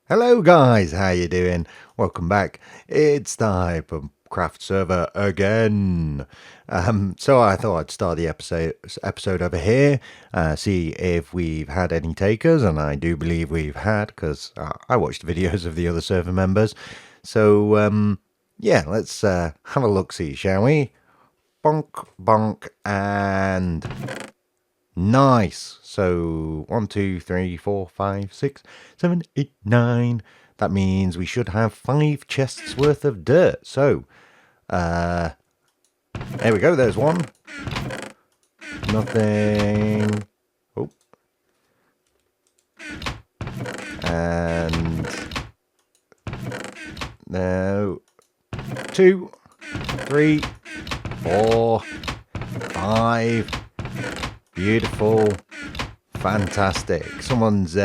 Hello guys, how you doing? Welcome back. It's the Hypercraft server again. So I thought I'd start the episode over here, see if we've had any takers, and I do believe we've had, because I watched videos of the other server members. So yeah, let's have a look-see, shall we? Bonk, bonk, and nice. So 1, 2, 3, 4, 5, 6, 7, 8, 9. That means we should have 5 chests worth of dirt. So, there we go. There's one. Nothing. Oh. And no. 2, 3, 4, 5. Beautiful. Fantastic. Someone's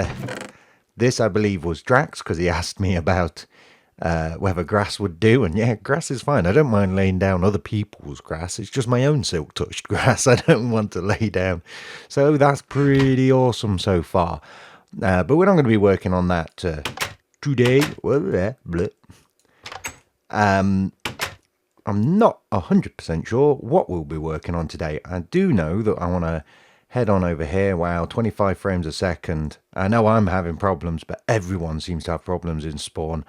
this I believe was Drax, because he asked me about whether grass would do, and yeah, grass is fine. I don't mind laying down other people's grass. It's just my own silk touched grass I don't want to lay down. So that's pretty awesome so far. But we're not going to be working on that today. I'm not 100% sure what we'll be working on today. I do know that I want to head on over here. Wow, 25 frames a second. I know I'm having problems, but everyone seems to have problems in spawn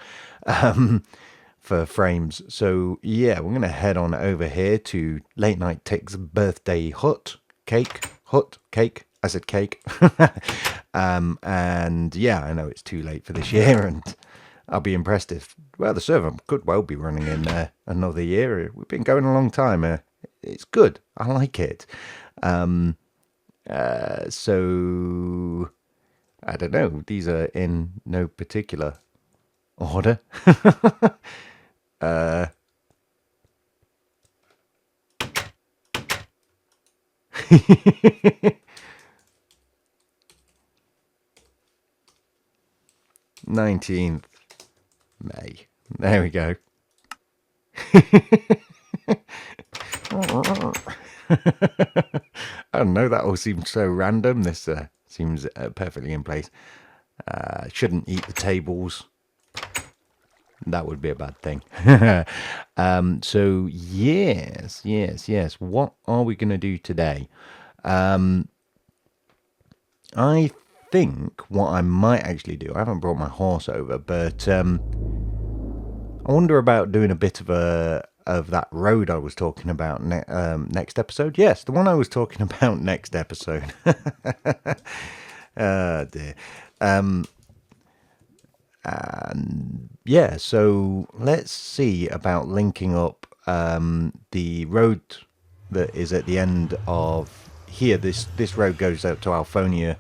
for frames. So yeah, we're going to head on over here to Late Night Tick's birthday cake. I said cake. And yeah, I know it's too late for this year, and I'll be impressed if, well, the server could well be running in another year. We've been going a long time. It's good. I like it. So, I don't know. These are in no particular order. 19th May. There we go. I don't know, that all seems so random. This seems perfectly in place. Shouldn't eat the tables. That would be a bad thing. So yes. What are we going to do today? I think what I might actually do, I haven't brought my horse over, but I wonder about doing a bit of that road I was talking about next episode. Yes, the one I was talking about next episode. Oh dear. And yeah, so let's see about linking up the road that is at the end of here. This road goes out to Alphonia's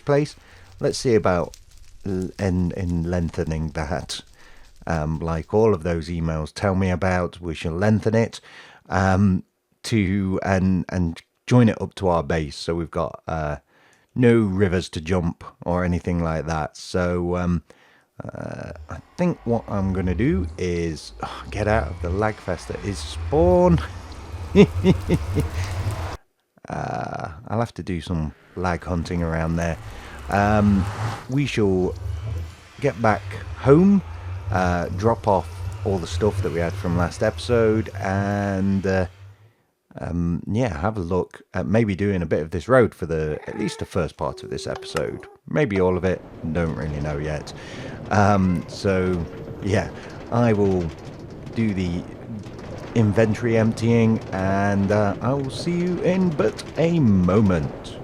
place. Let's see about in lengthening that. Like all of those emails tell me about, we shall lengthen it to and join it up to our base, so we've got no rivers to jump or anything like that. So I think what I'm going to do is get out of the lag fest that is spawn. I'll have to do some lag hunting around there. We shall get back home, drop off all the stuff that we had from last episode, and yeah, have a look at maybe doing a bit of this road for at least the first part of this episode. Maybe all of it, don't really know yet. So yeah, I will do the inventory emptying, and I will see you in but a moment.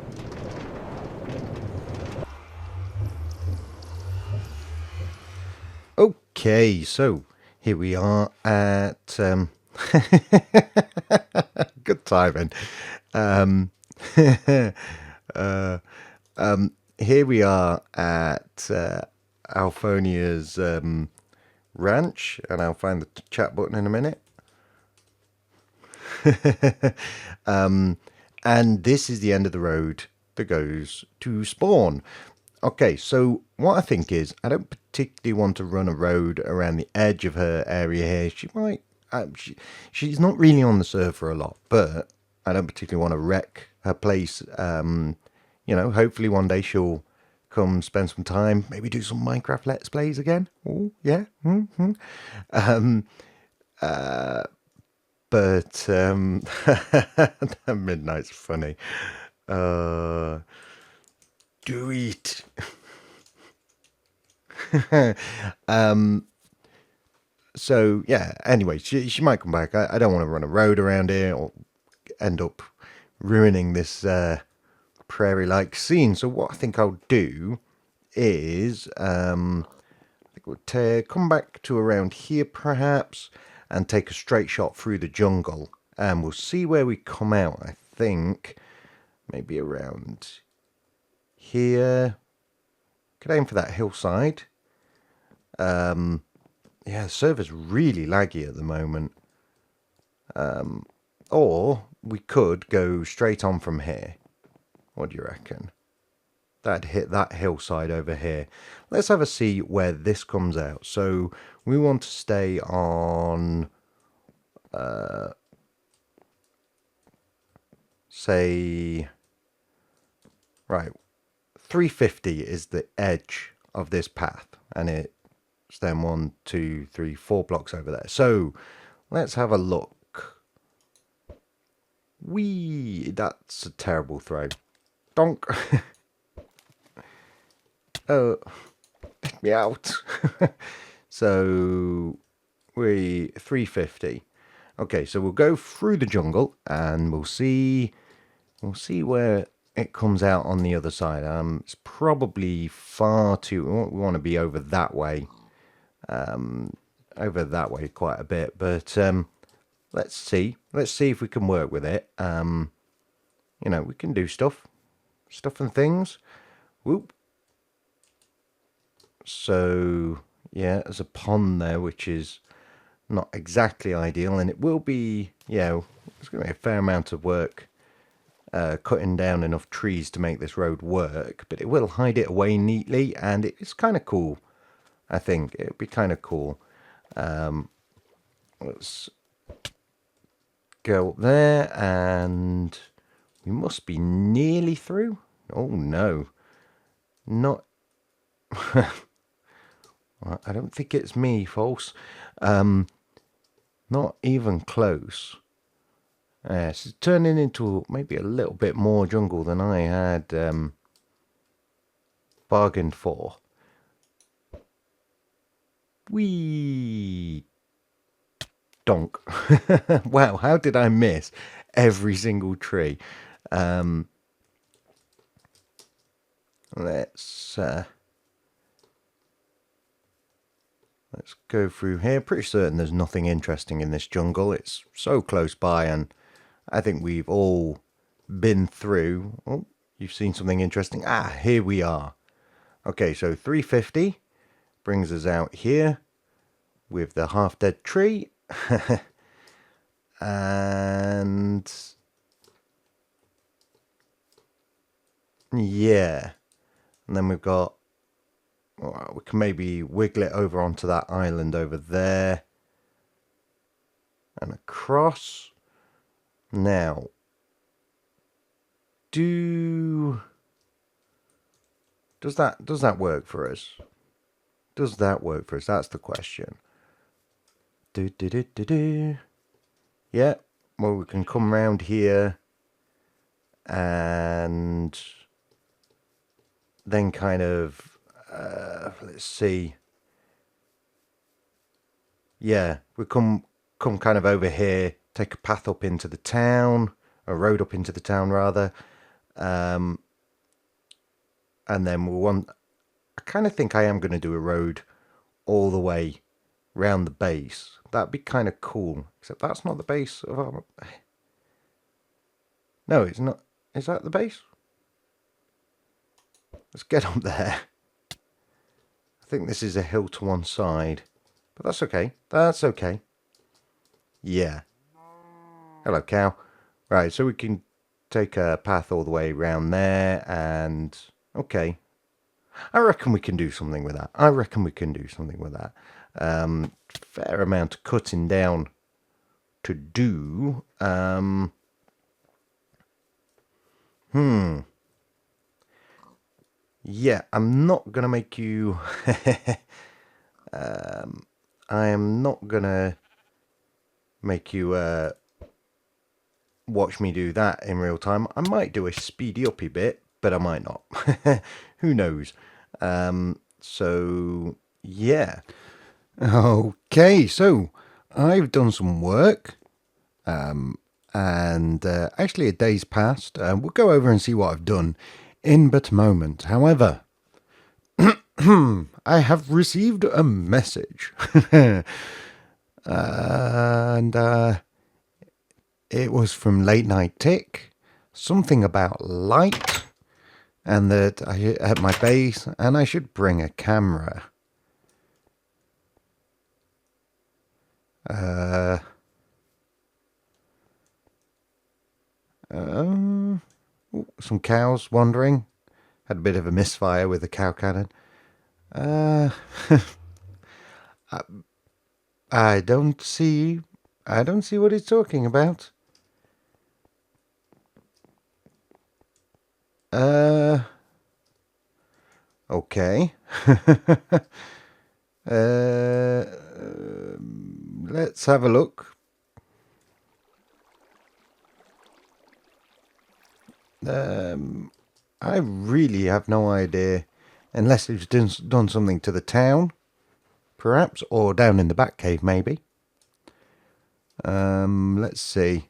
Okay, so here we are at good timing. Here we are at Alphonia's ranch, and I'll find the chat button in a minute. And this is the end of the road that goes to spawn. Okay, so what I think is, I don't particularly want to run a road around the edge of her area here. She might, she's not really on the server a lot, but I don't particularly want to wreck her place. You know, hopefully one day she'll come spend some time, maybe do some Minecraft Let's Plays again. Oh, yeah. Mm-hmm. That midnight's funny. Do it. So yeah. Anyway, she might come back. I don't want to run a road around here or end up ruining this prairie-like scene. So what I think I'll do is I think we'll come back to around here perhaps and take a straight shot through the jungle, and we'll see where we come out. I think maybe around here. Could aim for that hillside. Yeah, the server's really laggy at the moment. Or we could go straight on from here. What do you reckon? That'd hit that hillside over here. Let's have a see where this comes out. So we want to stay on, say, right, 350 is the edge of this path, and it's then 1, 2, 3, 4 blocks over there. So let's have a look. That's a terrible throw. Donk. Oh, let me out. So 350. Okay, so we'll go through the jungle and we'll see where it comes out on the other side. It's probably far too. We want to be over that way. Over that way quite a bit, but let's see if we can work with it. You know, we can do stuff and things. Whoop. So yeah, there's a pond there which is not exactly ideal, and it will be, yeah, it's going to be a fair amount of work cutting down enough trees to make this road work, but it will hide it away neatly, and it's kind of cool. I think it'd be kind of cool. Let's go up there, and we must be nearly through. Oh no, not. I don't think it's me, false. Not even close. It's turning into maybe a little bit more jungle than I had bargained for. Wee donk. Wow, how did I miss every single tree? Let's go through here. Pretty certain there's nothing interesting in this jungle. It's so close by, and I think we've all been through. Oh, you've seen something interesting. Ah, here we are. Okay, so 350 brings us out here with the half-dead tree. And yeah, and then we've got, well, we can maybe wiggle it over onto that island over there and across. Now, does that work for us? Does that work for us? That's the question. Yeah, well, we can come round here and then kind of, let's see. Yeah, we come kind of over here, take a path up into the town, a road up into the town rather. And then I kind of think I am going to do a road all the way round the base. That'd be kind of cool. Except that's not the base of our... No, it's not. Is that the base? Let's get up there. I think this is a hill to one side. But that's okay. That's okay. Yeah. Hello, cow. Right, so we can take a path all the way around there, and... Okay. I reckon we can do something with that. Fair amount of cutting down to do. yeah, I'm not gonna make you. I am not gonna make you watch me do that in real time. I might do a speedy uppy bit, but I might not. Who knows? So yeah. Okay, so I've done some work, and actually a day's passed. We'll go over and see what I've done in but a moment. However, I have received a message, and it was from Late Night Tick. Something about light, and that I at my base, and I should bring a camera. Some cows wandering. Had a bit of a misfire with the cow cannon. I don't see. I don't see what he's talking about. Okay. Let's have a look. I really have no idea, unless he's done something to the town, perhaps, or down in the back cave, maybe. Let's see.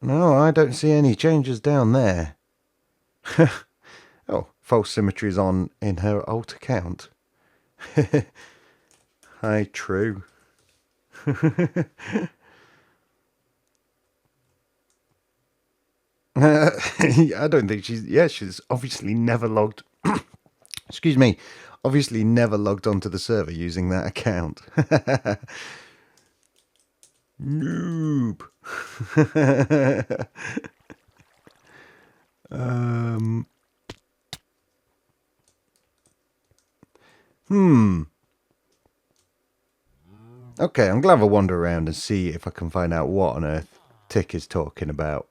No, I don't see any changes down there. Oh, false symmetry's on in her alt account. Hi, true. I don't think she's. Yeah, she's obviously never logged. Excuse me. Obviously, never logged onto the server using that account. Noob. Okay, I'm glad I'll wander around and see if I can find out what on earth Tick is talking about.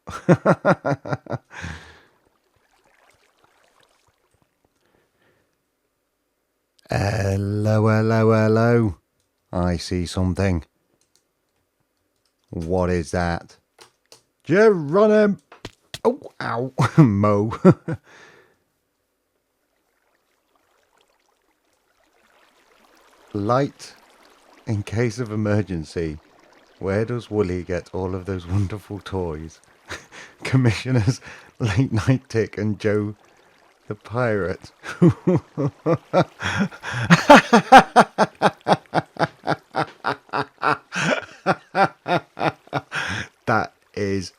Hello, hello, hello. I see something. What is that? Geronimo! Oh, ow. Mo. Light in case of emergency. Where does Wooly get all of those wonderful toys? Commissioners Late Night Tick and Joe the Pirate. That is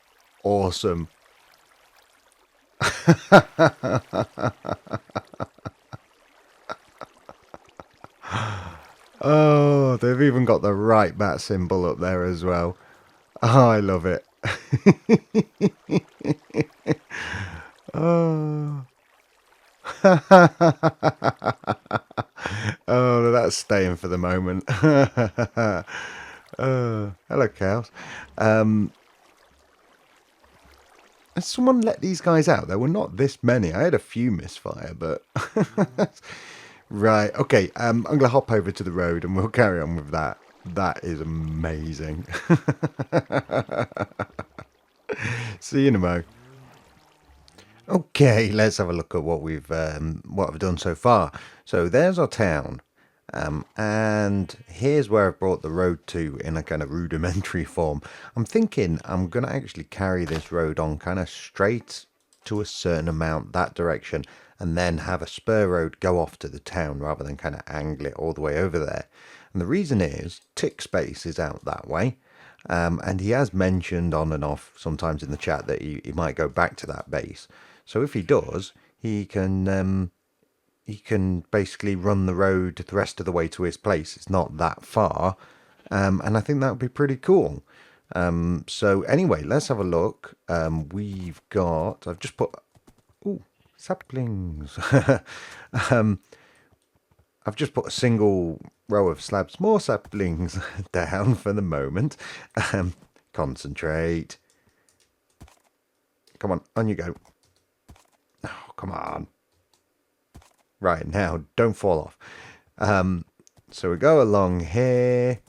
awesome. Oh, they've even got the right bat symbol up there as well. Oh, I love it. Oh. Oh, that's staying for the moment. Hello, cows. Has someone let these guys out? There were not this many. I had a few misfire, but... Right, okay. I'm going to hop over to the road and we'll carry on with that. That is amazing. See you in a mo. Okay, let's have a look at what I've done so far. So there's our town, and here's where I've brought the road to in a kind of rudimentary form. I'm thinking I'm gonna actually carry this road on kind of straight to a certain amount that direction, and then have a spur road go off to the town rather than kind of angle it all the way over there. And the reason is Tick Space is out that way. And he has mentioned on and off sometimes in the chat that he might go back to that base. So if he does, he can basically run the road the rest of the way to his place. It's not that far, and I think that would be pretty cool. So anyway, let's have a look. I've just put saplings. I've just put a single row of slabs, more saplings down for the moment. Concentrate. Come on, on you go. Oh, come on. Right, now, don't fall off. So we go along here,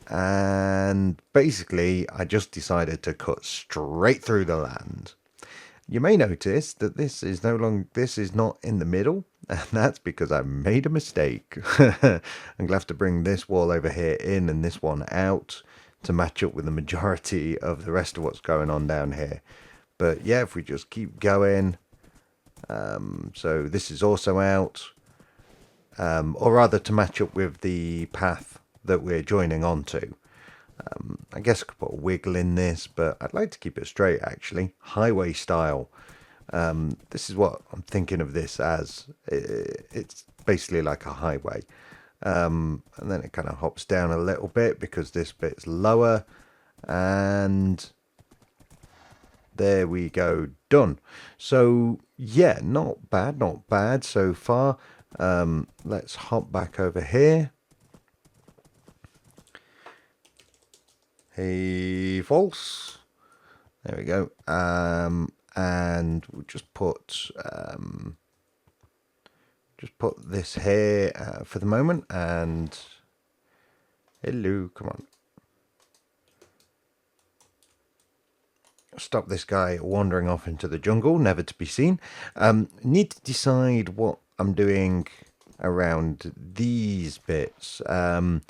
and basically I just decided to cut straight through the land. You may notice that this is not in the middle, and that's because I made a mistake. I'm gonna have to bring this wall over here in and this one out to match up with the majority of the rest of what's going on down here. But yeah, if we just keep going, so this is also out, or rather to match up with the path that we're joining onto. I guess I could put a wiggle in this, but I'd like to keep it straight actually, highway style. This is what I'm thinking of this as. It's basically like a highway. And then it kind of hops down a little bit because this bit's lower, and there we go, done. So yeah, not bad so far. Let's hop back over here. Hey, false. There we go. And we'll just put this here for the moment. And hello, come on. Stop this guy wandering off into the jungle, never to be seen. Need to decide what I'm doing around these bits. And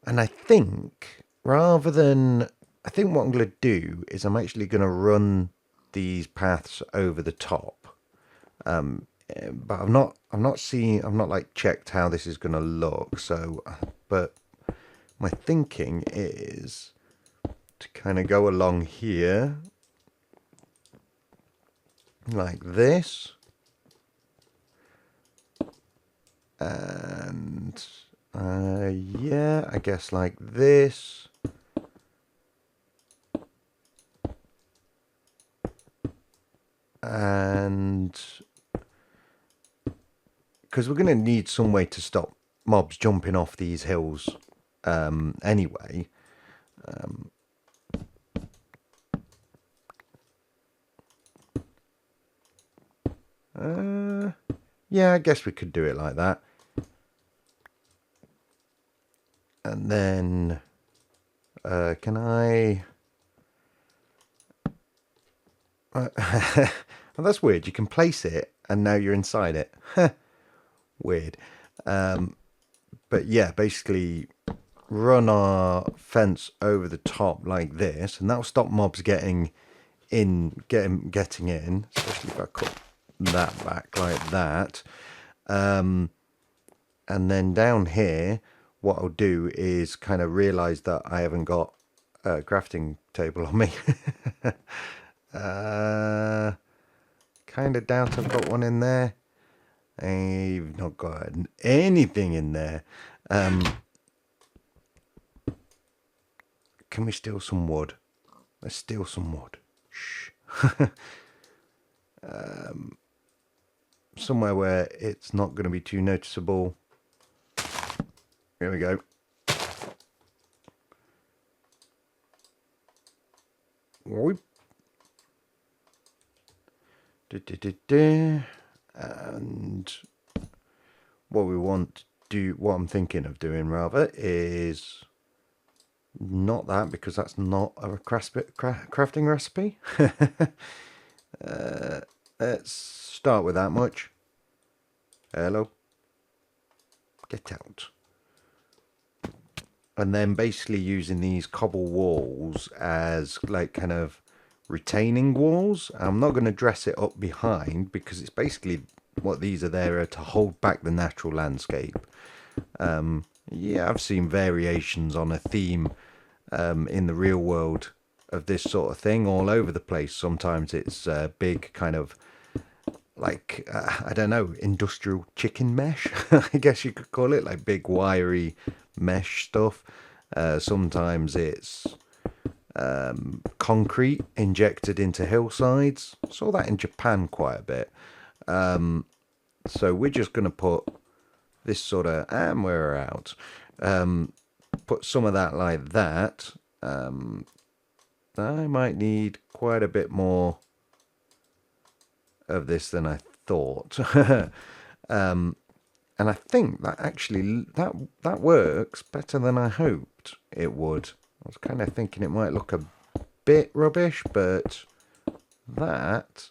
I think rather than, I think what I'm going to do is I'm actually going to run these paths over the top. But I've not like checked how this is going to look. So, but my thinking is to kind of go along here like this, and yeah, I guess like this, and because we're going to need some way to stop mobs jumping off these hills anyway. Yeah, I guess we could do it like that. And then, can I... well, that's weird. You can place it, and now you're inside it. Weird. But yeah, basically run our fence over the top like this, and that'll stop mobs getting in, getting in, especially if I cut that back like that. And then down here, what I'll do is kind of realize that I haven't got a crafting table on me. Kind of doubt I've got one in there. I've not got anything in there. Can we steal some wood? Let's steal some wood. Shh. Somewhere where it's not going to be too noticeable. Here we go. Whoop. And what we want to do, what I'm thinking of doing rather, is not that, because that's not a crafting recipe. Let's start with that much. Hello. Get out. And then basically using these cobble walls as like kind of retaining walls. I'm not going to dress it up behind because it's basically what these are there to hold back the natural landscape. Yeah, I've seen variations on a theme in the real world of this sort of thing all over the place. Sometimes it's big kind of like, I don't know, industrial chicken mesh, I guess you could call it, like big wiry mesh stuff. Sometimes it's concrete injected into hillsides. Saw that in Japan quite a bit. So we're just going to put this sort of, and we're out, put some of that like that. I might need quite a bit more of this than I thought. And I think that actually that works better than I hoped it would. I was kind of thinking it might look a bit rubbish, but that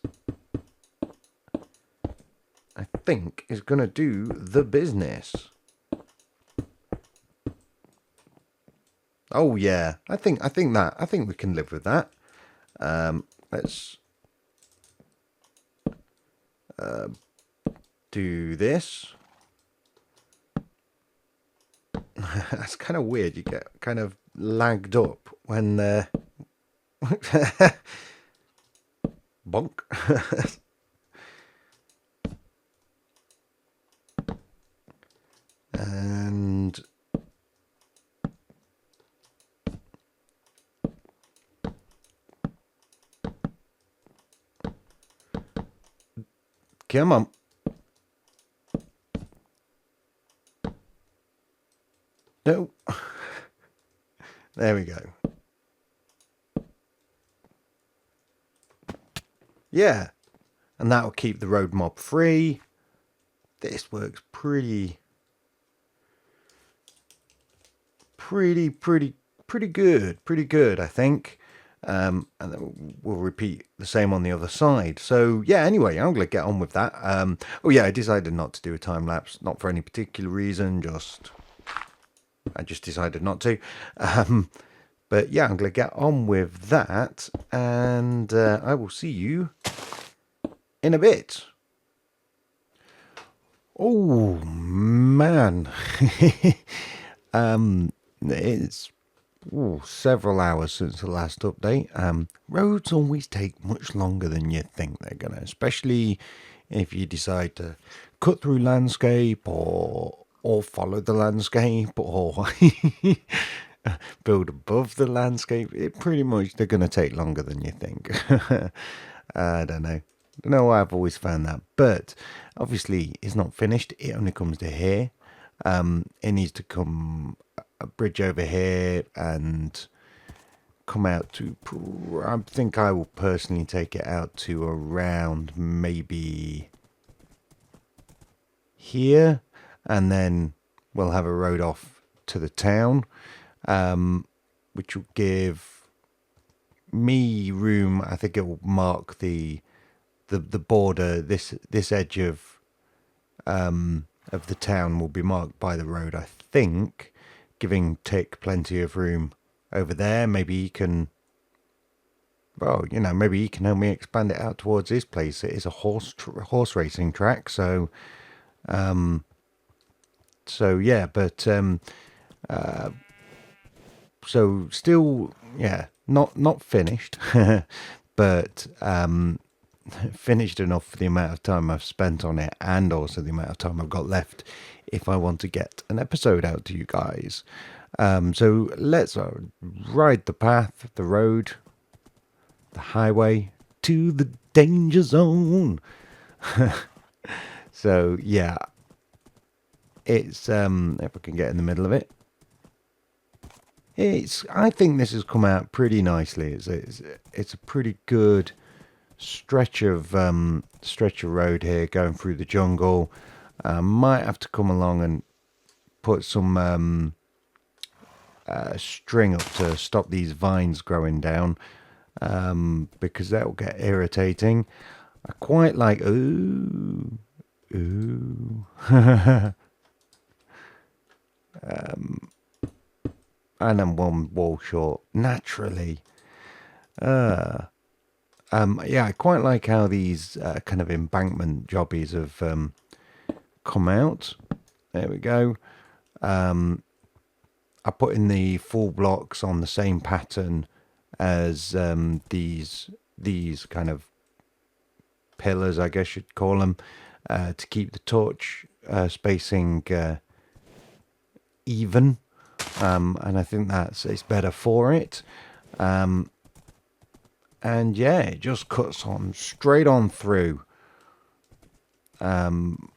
I think is going to do the business. Oh yeah, I think we can live with that. Let's do this. That's kind of weird. You get kind of lagged up when bonk. And come on. No. There we go. Yeah. And that will keep the road mob free. This works pretty good. Pretty good, I think. And then we'll repeat the same on the other side. So yeah, anyway, I'm going to get on with that. Oh yeah, I decided not to do a time lapse, not for any particular reason, I just decided not to. But yeah, I'm going to get on with that, and I will see you in a bit. Oh man, it's several hours since the last update. Roads always take much longer than you think they're gonna, especially if you decide to cut through landscape or follow the landscape or build above the landscape. It pretty much they're gonna take longer than you think. I don't know. I've always found that, but obviously it's not finished. It only comes to here. It needs to come a bridge over here and come out to, I think I will personally take it out to around maybe here, and then we'll have a road off to the town, which will give me room. I think it will mark the border. This edge of the town will be marked by the road, I think, giving Tick plenty of room over there. Maybe he can, well, maybe he can help me expand it out towards his place. It is a horse racing track, so yeah, but so still, yeah, not finished, but finished enough for the amount of time I've spent on it, and also the amount of time I've got left if I want to get an episode out to you guys. So let's ride the path, the road, the highway to the danger zone. So yeah, it's if I can get in the middle of it, I think this has come out pretty nicely. It's a pretty good stretch of road here going through the jungle. Might have to come along and put some string up to stop these vines growing down, because that will get irritating. I quite like ooh and I'm one wall short naturally. Yeah, I quite like how these kind of embankment jobbies have come out. There we go. I put in the full blocks on the same pattern as these kind of pillars, I guess you'd call them, to keep the torch spacing even, and I think it's better for it. And yeah, it just cuts on straight on through, and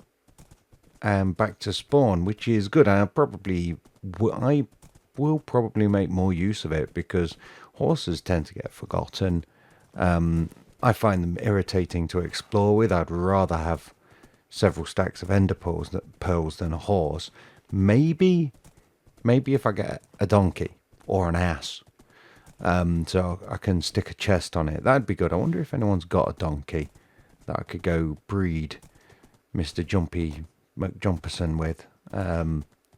back to spawn, which is good. I will probably make more use of it because horses tend to get forgotten. I find them irritating to explore with. I'd rather have several stacks of ender pearls than a horse. Maybe if I get a donkey or an ass, so I can stick a chest on it. That'd be good. I wonder if anyone's got a donkey that I could go breed Mr. Jumpy McJumperson with.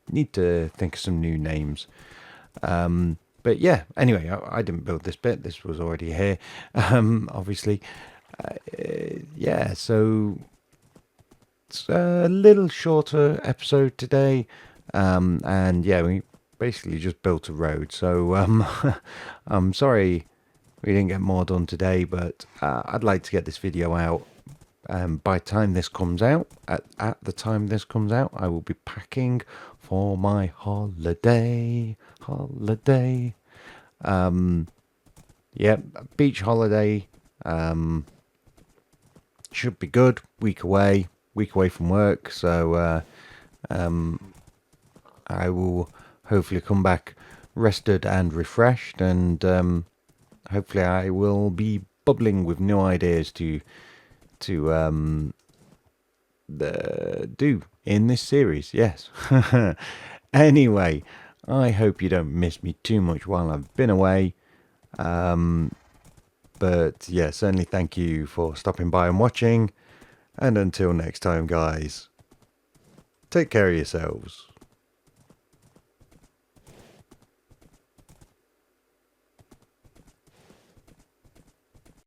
Need to think of some new names. But yeah, anyway, I didn't build this bit. This was already here, obviously. Yeah, so it's a little shorter episode today. And yeah, we basically just built a road. So I'm sorry we didn't get more done today, but I'd like to get this video out. By the time this comes out, at the time this comes out, I will be packing for my holiday. Yeah, beach holiday. Should be good. Week away from work. So I will hopefully come back rested and refreshed, and hopefully I will be bubbling with new ideas to do in this series. Yes. Anyway, I hope you don't miss me too much while I've been away. But yeah, certainly thank you for stopping by and watching. And until next time, guys, take care of yourselves.